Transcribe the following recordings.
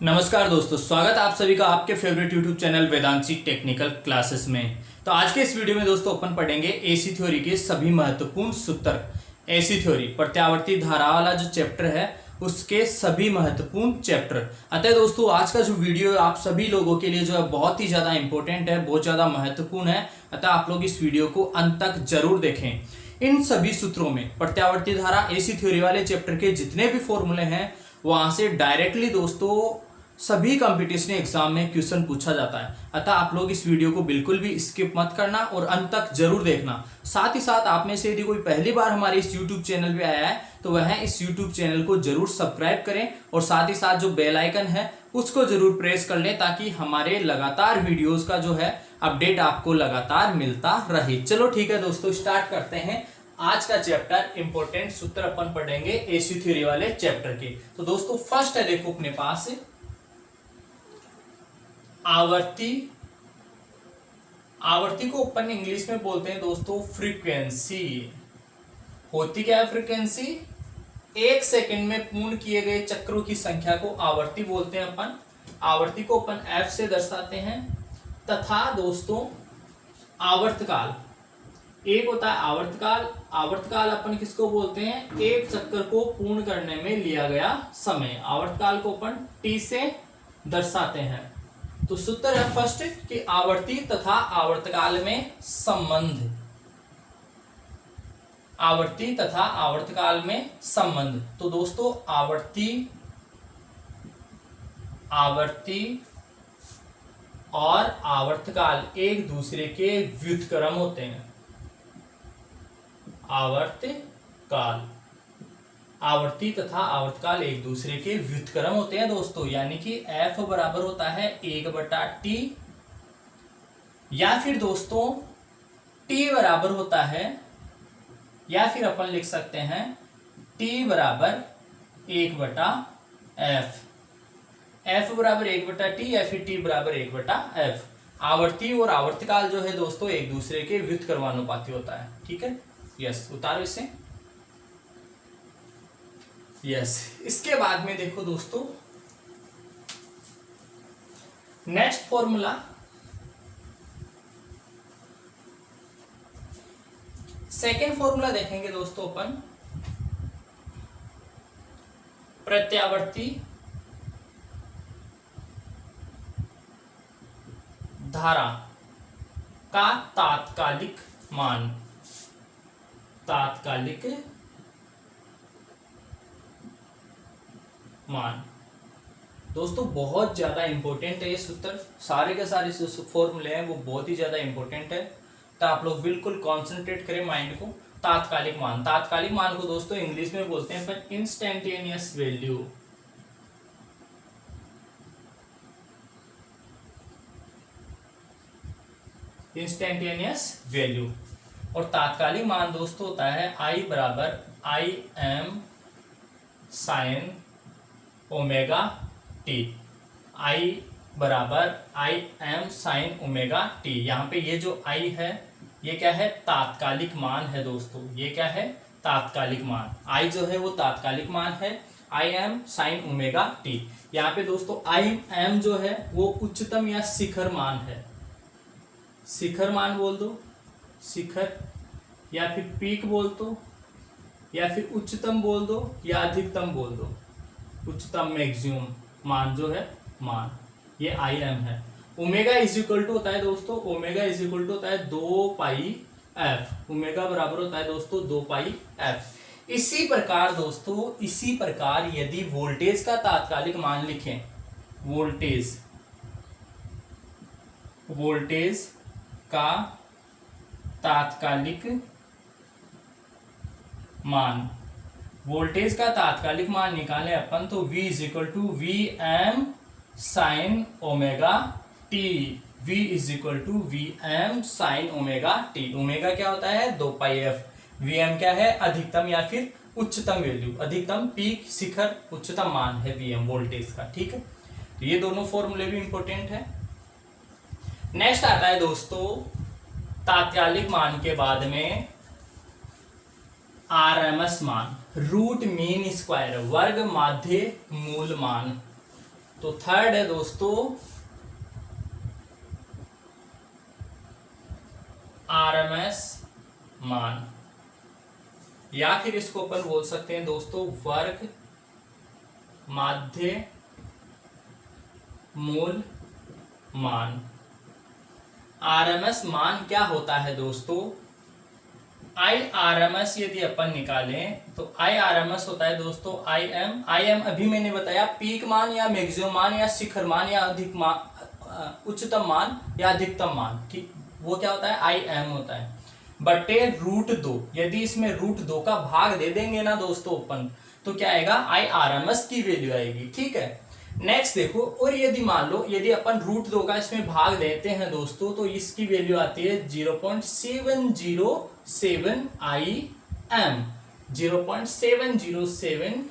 नमस्कार दोस्तों, स्वागत आप सभी का आपके favourite YouTube channel Vedanshi technical classes में। तो आज के इस वीडियो में दोस्तों अपन पढ़ेंगे एसी थ्योरी के सभी महत्वपूर्ण सूत्र। एसी थ्योरी प्रत्यावर्ती धारा वाला जो चैप्टर है उसके सभी महत्वपूर्ण चैप्टर। अतः दोस्तों आज का जो वीडियो आप सभी लोगों के लिए जो है बहुत ही ज्यादा इंपॉर्टेंट है, बहुत ज्यादा महत्वपूर्ण है। अतः आप लोग इस वीडियो को अंत तक जरूर देखें। इन सभी सूत्रों में प्रत्यावर्ती धारा एसी थ्योरी वाले चैप्टर के जितने भी फॉर्मूले हैं वहां से डायरेक्टली दोस्तों सभी कंपटीशन एग्जाम में क्वेश्चन पूछा जाता है। अतः आप लोग इस वीडियो को बिल्कुल भी स्किप मत करना और अंत तक जरूर देखना। साथ ही साथ आप में से यदि कोई पहली बार हमारे इस यूट्यूब चैनल पे आया है तो वह इस यूट्यूब चैनल को जरूर सब्सक्राइब करें और साथ ही साथ जो बेल आइकन है उसको जरूर प्रेस कर लें ताकि हमारे लगातार वीडियोज का जो है अपडेट आपको लगातार मिलता रहे। चलो ठीक है दोस्तों, स्टार्ट करते हैं आज का चैप्टर। इंपॉर्टेंट सूत्र अपन पढ़ेंगे एसी थ्योरी वाले चैप्टर के। तो दोस्तों फर्स्ट है, देखो अपने पास आवर्ती। आवर्ती को अपन इंग्लिश में बोलते हैं दोस्तों फ्रीक्वेंसी। होती क्या है फ्रीक्वेंसी? एक सेकंड में पूर्ण किए गए चक्रों की संख्या को आवर्ती बोलते हैं अपन। आवर्ती को अपन एफ से दर्शाते हैं। तथा दोस्तों आवर्तकाल, एक होता है आवर्तकाल। आवर्तकाल अपन किसको बोलते हैं? एक चक्कर को पूर्ण करने में लिया गया समय। आवर्तकाल को अपन टी से दर्शाते हैं। तो सूत्र है फर्स्ट कि आवर्ती तथा आवर्तकाल में संबंध। आवर्ती तथा आवर्तकाल में संबंध। तो दोस्तों आवर्ती और आवर्तकाल एक दूसरे के व्युत्क्रम होते हैं। आवर्तकाल, आवर्ती तथा आवर्तकाल एक दूसरे के व्युत्क्रम होते हैं दोस्तों। यानी कि F बराबर होता है 1/T, या फिर दोस्तों T बराबर होता है, या फिर अपन लिख सकते हैं T बराबर 1/F। F बराबर 1/T या फिर T बराबर 1/F। आवर्ती और आवर्तकाल जो है दोस्तों एक दूसरे के व्युत्क्रमानुपाती होता है। ठीक है, यस, उतारो इसे। यस, इसके बाद में देखो दोस्तों नेक्स्ट फॉर्मूला, सेकेंड फॉर्मूला देखेंगे दोस्तों अपन प्रत्यावर्ती धारा का तात्कालिक मान। तात्कालिक मान दोस्तों बहुत ज्यादा इंपॉर्टेंट है ये सूत्र। सारे के सारे जो फॉर्मूले हैं वो बहुत ही ज्यादा इंपॉर्टेंट है। तो आप लोग बिल्कुल कॉन्सेंट्रेट करें माइंड को। तात्कालिक मान, तात्कालिक मान को दोस्तों इंग्लिश में बोलते हैं पर इंस्टेंटेनियस वैल्यू। Instantaneous value. और तात्कालिक मान दोस्तों होता है आई बराबर I M sine omega T. I बराबर I M sine omega T. यहाँ पे ये जो आई है ये क्या है? तात्कालिक मान है दोस्तों। ये क्या है? तात्कालिक मान। आई जो है वो तात्कालिक मान है, आई एम साइन ओमेगा टी। यहाँ पे दोस्तों आई एम जो है वो उच्चतम या शिखर मान है। शिखर मान बोल दो, शिखर, या फिर पीक बोल दो, या फिर उच्चतम बोल दो, या अधिकतम बोल दो। उच्चतम मैक्सिमम मान जो है मान, ये आई एम है। ओमेगा इज इक्वल टू होता है दोस्तों, ओमेगा इज इक्वल टू होता है 2 पाई एफ। ओमेगा बराबर होता है दोस्तों 2 पाई एफ। इसी प्रकार दोस्तों, इसी प्रकार यदि वोल्टेज का तात्कालिक मान लिखें, वोल्टेज का तात्कालिक मान, वोल्टेज का तात्कालिक मान निकालें अपन तो V is equal to V m sine omega t. V is equal to V m sine omega t. Omega क्या होता है? 2 पाई एफ। वी एम क्या है? अधिकतम या फिर उच्चतम वैल्यू, अधिकतम, पीक, शिखर, उच्चतम मान है वी एम वोल्टेज का। ठीक है, तो ये दोनों फॉर्मूले भी इंपॉर्टेंट है। नेक्स्ट आता है दोस्तों तात्कालिक मान के बाद में आरएमएस मान, रूट मीन स्क्वायर, वर्ग माध्य मूल मान। तो थर्ड है दोस्तों आरएमएस मान, या फिर इसको अपन बोल सकते हैं दोस्तों वर्ग माध्य मूल मान। आरएमएस मान क्या होता है दोस्तों? आई आरएमएस यदि अपन निकालें तो आई आरएमएस होता है दोस्तों आई एम अभी मैंने बताया पीक मान या मैक्सिमम मान या शिखर मान या अधिक मान, उच्चतम मान या अधिकतम मान, ठीक, वो क्या होता है आई एम होता है, बटे √2। यदि इसमें √2 का भाग दे देंगे ना दोस्तों अपन, तो क्या आएगा आई आरएमएस की वैल्यू आएगी, ठीक है। नेक्स्ट देखो, और यदि मान लो यदि अपन √2 का इसमें भाग देते हैं दोस्तों, तो इसकी वैल्यू आती है 0.707 IM, 0.707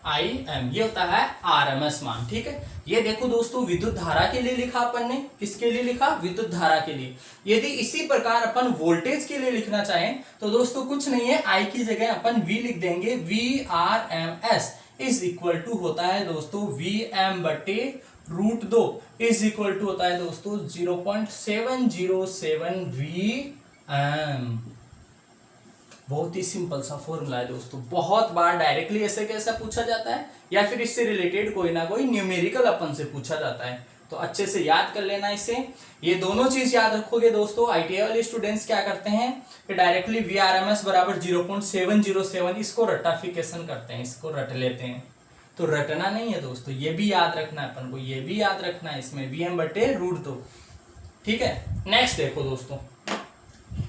IM, ये होता है आरएमएस मान, ठीक है। ये देखो दोस्तों विद्युत धारा के लिए लिखा अपन ने, किसके लिए लिखा? विद्युत धारा के लिए। यदि इसी प्रकार अपन वोल्टेज के लिए लिखना चाहें तो दोस्तों कुछ नहीं है, आई की जगह अपन V लिख देंगे, VRMS इज इक्वल टू होता है दोस्तों VM बटे √2 इज इक्वल टू होता है दोस्तों 0.707 VM। बहुत ही सिंपल सा फॉर्मूला है दोस्तों, बहुत बार डायरेक्टली ऐसे कैसा पूछा जाता है या फिर इससे रिलेटेड कोई ना कोई न्यूमेरिकल अपन से पूछा जाता है, तो अच्छे से याद कर लेना इसे। ये दोनों चीज याद रखोगे दोस्तों। आईटीआई वाले स्टूडेंट्स क्या करते हैं कि डायरेक्टली VRMS बराबर 0.707 इसको रटाफिकेशन करते हैं, इसको रट लेते हैं, तो रटना नहीं है दोस्तों, ये भी याद रखना है अपन को, ये भी याद रखना है इसमें VM बटे √2, ठीक है। नेक्स्ट देखो दोस्तों,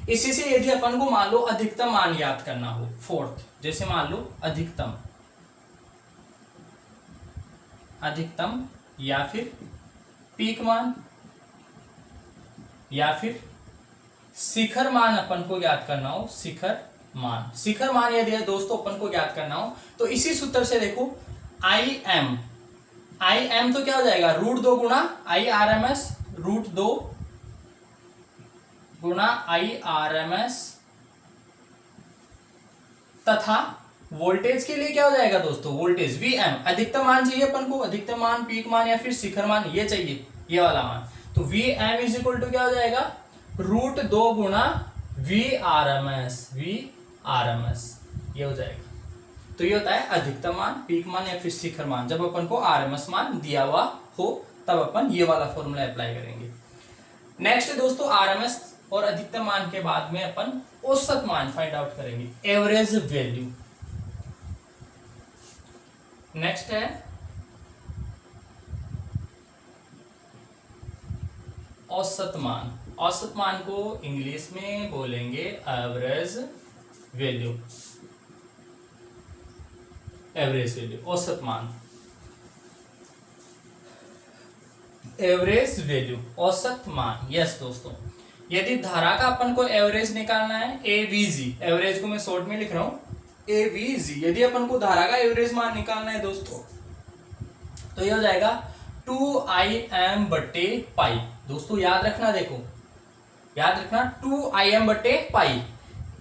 इसी से यदि अपन को मान लो अधिकतम मान याद करना हो, फोर्थ, जैसे मान लो अधिकतम या फिर पीक मान या फिर शिखर मान अपन को याद करना हो, शिखर मान यदि दोस्तों अपन को याद करना हो तो इसी सूत्र से देखो आई एम तो क्या हो जाएगा √2 गुणा आई आरएमएस, √2 गुणा आई आरएमएस, तथा वोल्टेज के लिए क्या हो जाएगा दोस्तों वोल्टेज VM। अधिकतम मान चाहिए अपन को, अधिकतम मान, पीक मान या फिर शिखर मान, ये चाहिए, ये वाला मान, तो VM इज इक्वल टू क्या हो जाएगा √2 गुणा VRMS, ये हो जाएगा। तो ये होता है अधिकतम मान, पीक मान या फिर शिखर मान। जब अपन को RMS मान दिया हुआ हो तब अपन ये वाला फॉर्मूला अप्लाई करेंगे। नेक्स्ट दोस्तों RMS और अधिकतम मान के बाद में अपन औसत मान फाइंड आउट करेंगे, एवरेज वैल्यू। नेक्स्ट है औसत मान। औसत मान को इंग्लिश में बोलेंगे एवरेज वैल्यू, औसत मान, एवरेज वैल्यू, औसत मान। यस दोस्तों, यदि धारा का अपन को एवरेज निकालना है, AVG, एवरेज को मैं शॉर्ट में लिख रहा हूं AVG, यदि अपन को धारा का एवरेज मान निकालना है दोस्तों तो ये हो जाएगा 2IM बटे पाई। दोस्तों याद रखना, देखो याद रखना 2IM बटे पाई।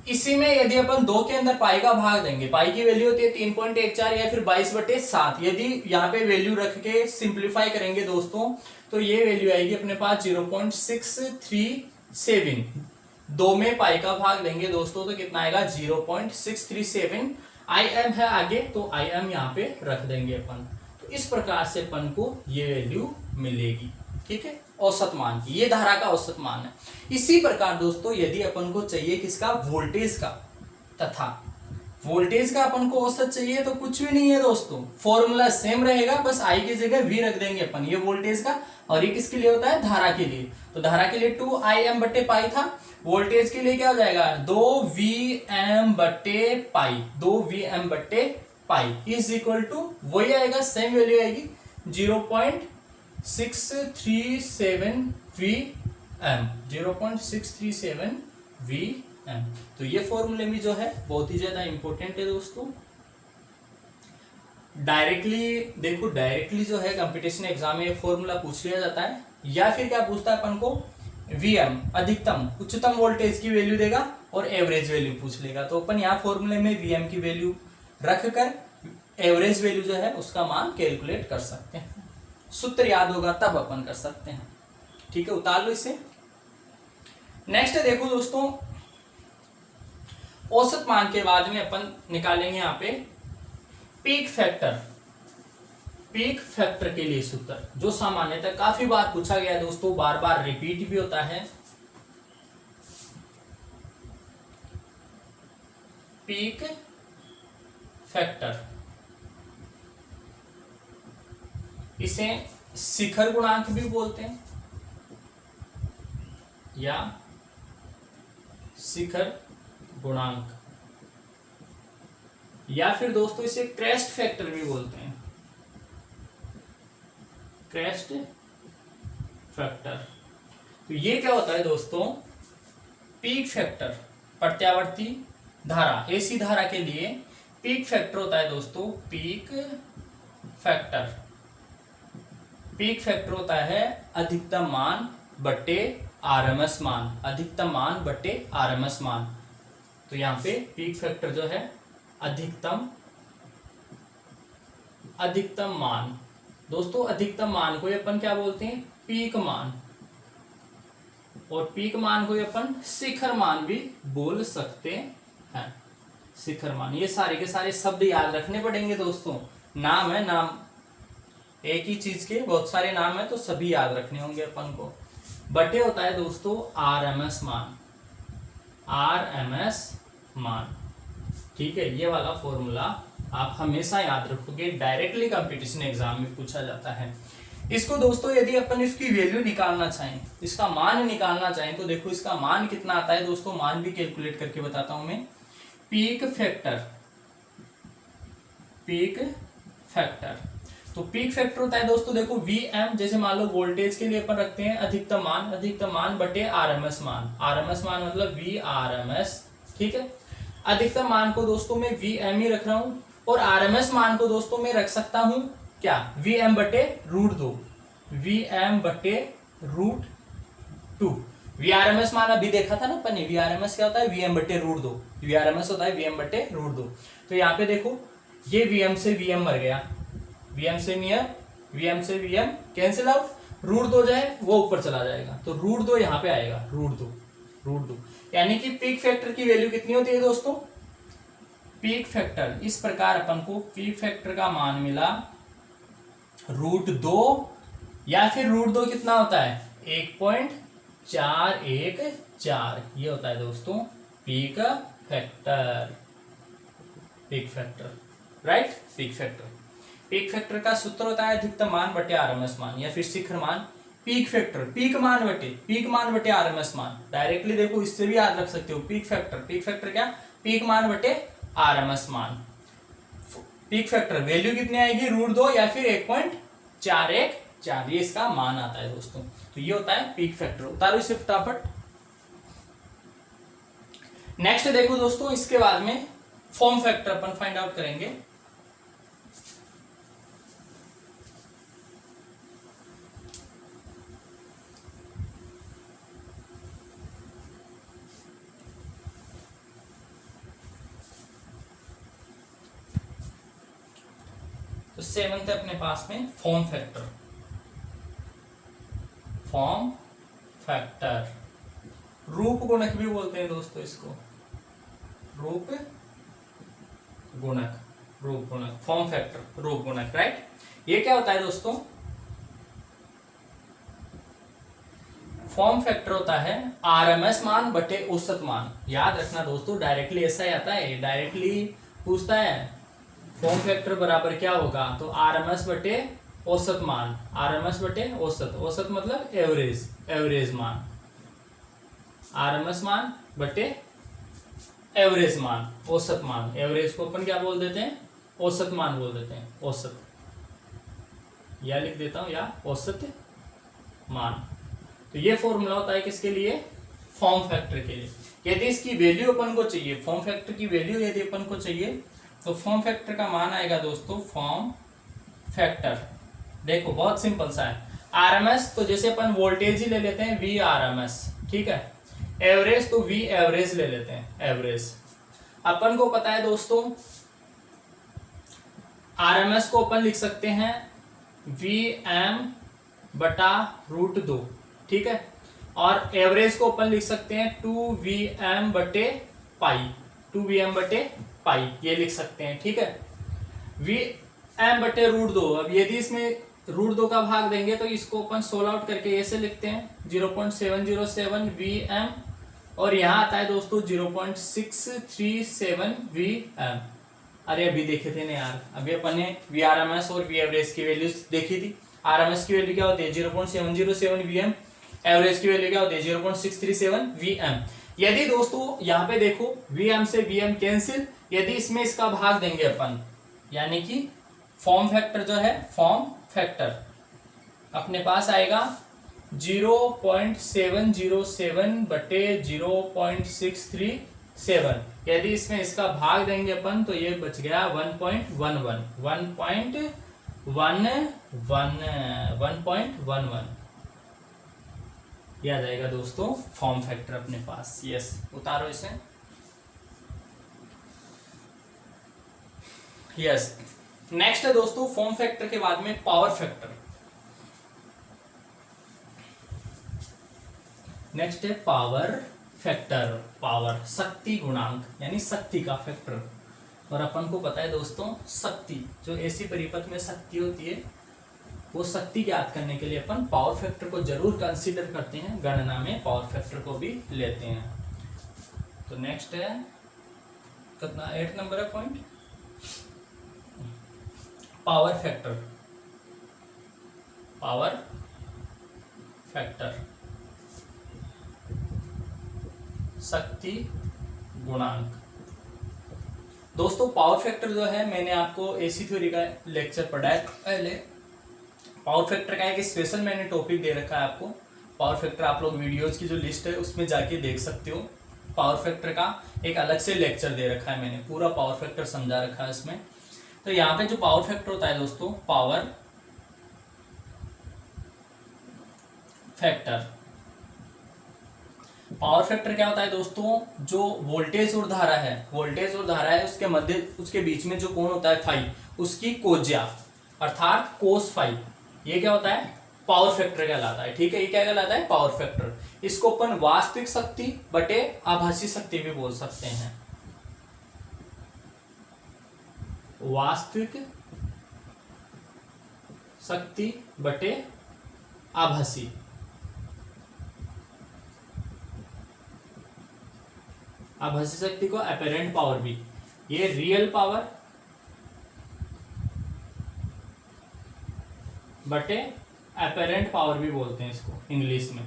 इसी में यदि अपन 2 के अंदर पाई का भाग देंगे, पाई की वैल्यू होती है 3.14 या फिर 22/7, यदि यहाँ पे वैल्यू रख के सिंप्लीफाई करेंगे दोस्तों तो ये वैल्यू आएगी अपने पास 0.637। 2 में पाई का भाग देंगे दोस्तों तो कितना आएगा 0.637। IM है आगे तो IM यहाँ पे रख देंगे अपन, तो इस प्रकार से अपन को ये वैल्यू मिलेगी, ठीक है, औसत मान की। ये धारा का औसत मान है। इसी प्रकार दोस्तों यदि अपन को चाहिए किसका, वोल्टेज का, तथा वोल्टेज का अपन को औसत चाहिए तो कुछ भी नहीं है दोस्तों, फॉर्मूला सेम रहेगा, बस आई की जगह V रख देंगे अपन, ये वोल्टेज का, और ये किसके लिए होता है, धारा के लिए। तो धारा के लिए 2IM बटे पाई था, वोल्टेज के लिए क्या हो जाएगा 2VM बटे पाई, 2VM बटे पाई इज इक्वल टू वही आएगा, सेम वैल्यू आएगी 0.637 VM, 0.637 VM। तो ये फॉर्मूले भी जो है बहुत ही ज्यादा इंपॉर्टेंट है दोस्तों। डायरेक्टली देखो, डायरेक्टली जो है कंपटीशन एग्जाम में फॉर्मूला पूछ लिया जाता है, या फिर क्या पूछता है अपन को VM अधिकतम उच्चतम वोल्टेज की वैल्यू देगा और एवरेज वैल्यू पूछ लेगा, तो अपन यहाँ फॉर्मूले में VM की वैल्यू रख कर एवरेज वैल्यू जो है उसका मान कैलकुलेट कर सकते हैं। सूत्र याद होगा तब अपन कर सकते हैं। ठीक है, उतार लो इसे। नेक्स्ट देखो दोस्तों, औसत मान के बाद में अपन निकालेंगे यहाँ पे पीक फैक्टर। पीक फैक्टर के लिए सूत्र जो सामान्यतः काफी बार पूछा गया है दोस्तों, बार बार रिपीट भी होता है। पीक फैक्टर, इसे शिखर गुणांक भी बोलते हैं या शिखर गुणांक, या फिर दोस्तों इसे क्रेस्ट फैक्टर भी बोलते हैं। Crest factor. तो ये क्या होता है दोस्तों, पीक फैक्टर प्रत्यावर्ती धारा, एसी धारा के लिए पीक फैक्टर होता है दोस्तों, पीक फैक्टर। पीक फैक्टर होता है अधिकतम मान बट्टे आरएमएस मान, अधिकतम मान बट्टे आरएमएस मान। तो यहाँ पे पीक फैक्टर जो है अधिकतम मान दोस्तों, अधिकतम मान को अपन क्या बोलते हैं, पीक मान, और पीक मान को अपन शिखर मान भी बोल सकते हैं। शिखर मान, ये सारे के सारे शब्द याद रखने पड़ेंगे दोस्तों। नाम है, नाम एक ही चीज के बहुत सारे नाम है तो सभी याद रखने होंगे अपन को। बटे होता है दोस्तों आरएमएस मान, आरएमएस मान। ठीक है, ये वाला फॉर्मूला आप हमेशा याद रखोगे, डायरेक्टली कंपटीशन एग्जाम में पूछा जाता है। इसको दोस्तों यदि अपन इसकी वैल्यू निकालना चाहें, इसका मान निकालना चाहें, तो देखो इसका मान कितना आता है दोस्तों, मान भी कैलकुलेट करके बताता हूं मैं। पीक फैक्टर, पीक फैक्टर, तो पीक फैक्टर होता है दोस्तों देखो Vm, जैसे मान लो वोल्टेज के लिए अपन रखते हैं अधिकतम मान बटे आरएमएस मान, आरएमएस मान मतलब Vrms। ठीक है, अधिकतम मान को दोस्तों मैं Vm ही रख रहा हूं, और आरएमएस मान को दोस्तों मैं रख सकता हूं क्या, Vm बटे रूट 2, Vm बटे रूट 2। Vrms मान अभी देखा था ना अपन ने, Vrms क्या होता है, Vm बटे रूट 2, Vrms होता है Vm बटे रूट 2। तो यहाँ पे देखो ये Vm से Vm मर गया, Vm से Vm कैंसिल आउट, रूट 2 जाए वो ऊपर चला जाएगा, तो रूट 2 यहाँ पे आएगा, रूट 2। यानी कि पीक फैक्टर की वैल्यू कितनी होती है दोस्तों, पीक फैक्टर, इस प्रकार अपन को पीक फैक्टर का मान मिला रूट 2, या फिर रूट 2 कितना होता है 1.414, ये होता है दोस्तों peak factor. Peak factor, right, peak factor. Peak factor का सूत्र होता है अधिकतम मान बटे आरएमएस मान, या फिर शिखर मान। पीक फैक्टर पीक मान बटे आरएमएस मान, डायरेक्टली देखो इससे भी याद रख सकते हो। पीक फैक्टर क्या, पीक मान बटे आरएमएस मान। पीक फैक्टर वैल्यू कितनी आएगी, रूट 2 या फिर 1.414, ये इसका मान आता है दोस्तों। तो ये होता है पीक फैक्टर। उतारो इसे फटाफट। नेक्स्ट देखो दोस्तों, इसके बाद में फॉर्म फैक्टर अपन फाइंड आउट करेंगे। तो 7th है अपने पास में फॉर्म फैक्टर। फॉर्म फैक्टर, रूप गुणक भी बोलते हैं दोस्तों इसको, रूप गुणक, फॉर्म फैक्टर, रूप गुणक, राइट। ये क्या होता है दोस्तों, फॉर्म फैक्टर होता है आरएमएस मान बटे औसत मान। याद रखना दोस्तों, डायरेक्टली ऐसा ही आता है, डायरेक्टली पूछता है फॉर्म फैक्टर बराबर क्या होगा, तो आरएमएस बटे औसत मान, आरएमएस बटे औसत मतलब एवरेज मान, आरएमएस मान बटे एवरेज मान, औसत मान। एवरेज को अपन क्या बोल देते हैं, औसत मान बोल देते हैं, औसत, या लिख देता हूं, या औसत मान। तो ये फॉर्मूला होता है किसके लिए, फॉर्म फैक्टर के लिए। यदि इसकी वैल्यू अपन को चाहिए, फॉर्म फैक्टर की वैल्यू यदि अपन को चाहिए, तो फॉर्म फैक्टर का मान आएगा दोस्तों, फॉर्म फैक्टर देखो बहुत सिंपल सा है। आरएमएस तो जैसे अपन वोल्टेज ही ले लेते हैं Vrms, ठीक है। एवरेज तो V एवरेज ले लेते हैं, एवरेज। अपन को पता है दोस्तों आरएमएस को अपन लिख सकते हैं VM/√2, ठीक है। और एवरेज को अपन लिख सकते हैं 2VM/पाई, 2VM/पाई ये लिख सकते हैं, ठीक है। VM/√2, अब यदि इसमें √2 का भाग देंगे तो इसको अपन सोल्व आउट करके ऐसे लिखते हैं 0.707 VM, और यहाँ आता है दोस्तों 0.637 VM। अरे अभी देखे थे ना यार, अभी अपन ने VRMS और VAverage की वैल्यूज देखी थी। RMS की वैल्यू क्या होती है 0.707 VM, एवरेज की वैल्यू क्या होती है 0.637 VM। यदि दोस्तों यहाँ पे देखो VM से VM कैंसिल, यदि इसमें इसका भाग देंगे अपन, यानी कि फॉर्म फैक्टर जो है, फॉर्म फैक्टर अपने पास आएगा 0.707/0.637। यदि इसमें इसका भाग देंगे अपन तो ये बच गया 1.11 ये आ जाएगा दोस्तों फॉर्म फैक्टर अपने पास। यस, उतारो इसे। यस, नेक्स्ट है दोस्तों फॉर्म फैक्टर के बाद में पावर फैक्टर। नेक्स्ट है पावर फैक्टर, पावर शक्ति गुणांक यानी शक्ति का फैक्टर। और अपन को पता है दोस्तों शक्ति, जो ऐसी परिपथ में शक्ति होती है, वो शक्ति ज्ञात करने के लिए अपन पावर फैक्टर को जरूर कंसीडर करते हैं, गणना में पावर फैक्टर को भी लेते हैं। तो नेक्स्ट है कितना 8 नंबर है point, power factor. Power factor शक्ति गुणांक। दोस्तों पावर फैक्टर जो है, मैंने आपको एसी थ्योरी का लेक्चर पढ़ाया पहले। पावर फैक्टर का एक स्पेशल मैंने टॉपिक दे रखा है आपको। पावर फैक्टर आप लोग वीडियोज की जो लिस्ट है उसमें जाके देख सकते हो। पावर फैक्टर का एक अलग से लेक्चर दे रखा है मैंने, पूरा पावर फैक्टर समझा रखा है इसमें। तो यहाँ पे जो पावर फैक्टर होता है दोस्तों, पावर फैक्टर, पावर फैक्टर क्या होता है दोस्तों, जो वोल्टेज और धारा है, वोल्टेज और धारा है उसके मध्य, उसके बीच में जो कोण होता है फाई, उसकी कोज्या अर्थात कोस फाई, ये क्या होता है पावर फैक्टर कहलाता है, ठीक है। ये क्या कहलाता है पावर फैक्टर। इसको अपन वास्तविक शक्ति बटे आभासी शक्ति भी बोल सकते हैं। वास्तविक शक्ति बटे आभासी, आभासी शक्ति को अपरेंट पावर भी, ये रियल पावर बटे अपरेंट पावर भी बोलते हैं इसको इंग्लिश में,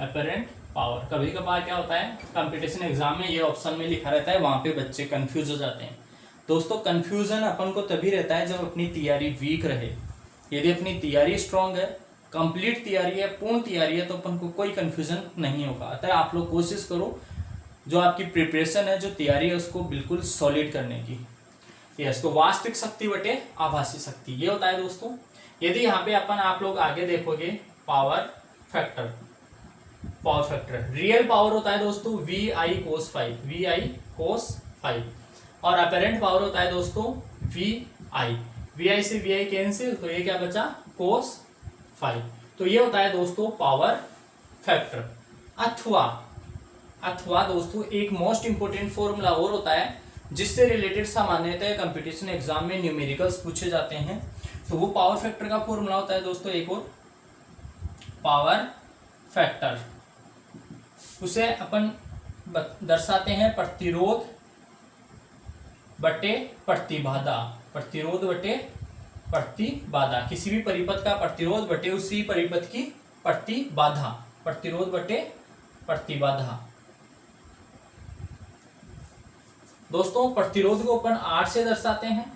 अपरेंट पावर। कभी कभार क्या होता है कंपटीशन एग्जाम में ये ऑप्शन में लिखा रहता है, वहां पे बच्चे कंफ्यूज हो जाते हैं। दोस्तों कंफ्यूजन अपन को तभी रहता है जब अपनी तैयारी वीक रहे। यदि अपनी तैयारी स्ट्रांग है, कंप्लीट तैयारी है, पूर्ण तैयारी है, तो अपन को कोई कंफ्यूजन नहीं होगा। अतः आप लोग कोशिश करो जो आपकी प्रिपरेशन है, जो तैयारी है, उसको बिल्कुल सॉलिड करने की। यस, तो वास्तविक शक्ति बटे आभासी शक्ति ये होता है दोस्तों। यदि यहाँ पे अपन आप लोग आगे देखोगे power factor, power factor real power होता है दोस्तों VI cos phi, VI cos phi, और अपरेंट पावर होता है दोस्तों VI से VI कैंसिल, तो ये क्या बचा cos फाई। तो ये होता है दोस्तों पावर फैक्टर। अथवा दोस्तों एक मोस्ट इंपोर्टेंट फॉर्मूला और होता है जिससे रिलेटेड सामान्यतः कंपटीशन एग्जाम में न्यूमेरिकल्स पूछे जाते हैं। तो वो पावर फैक्टर का फॉर्मूला होता है दोस्तों एक और, पावर फैक्टर उसे अपन दर्शाते हैं प्रतिरोध बटे प्रतिबाधा, प्रतिरोध बटे प्रतिबाधा, किसी भी परिपथ का प्रतिरोध बटे उसी परिपथ की प्रतिबाधा, प्रतिरोध बटे प्रतिबाधा। दोस्तों प्रतिरोध को अपन R से दर्शाते हैं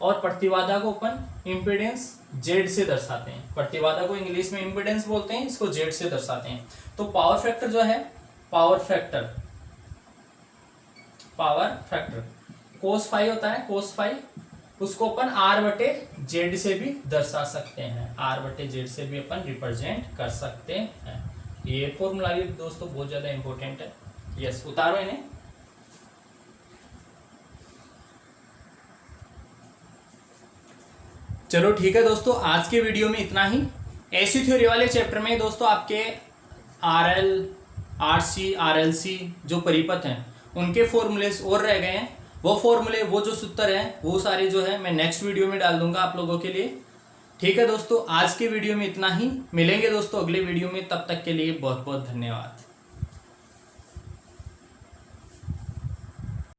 और प्रतिबाधा को अपन इम्पीडेंस Z से दर्शाते हैं। प्रतिबाधा को इंग्लिश में इम्पीडेंस बोलते हैं, इसको Z से दर्शाते हैं। तो पावर फैक्टर जो है, पावर फैक्टर कोस फाई होता है, कोस फाई उसको अपन R बटे Z से भी दर्शा सकते हैं, R बटे Z से भी अपन रिप्रेजेंट कर सकते हैं। ये फॉर्मूला भी दोस्तों बहुत ज्यादा इंपॉर्टेंट है। यस, उतारो इन्हें। चलो ठीक है दोस्तों, आज के वीडियो में इतना ही। एसी थ्योरी वाले चैप्टर में दोस्तों आपके RL, RC, RLC जो परिपथ हैं उनके फॉर्मूलेस और रह गए हैं। वो फॉर्मूले, वो जो सूत्र हैं, वो सारे जो है मैं नेक्स्ट वीडियो में डाल दूंगा आप लोगों के लिए। ठीक है दोस्तों, आज के वीडियो में इतना ही। मिलेंगे दोस्तों अगले वीडियो में, तब तक के लिए बहुत बहुत धन्यवाद।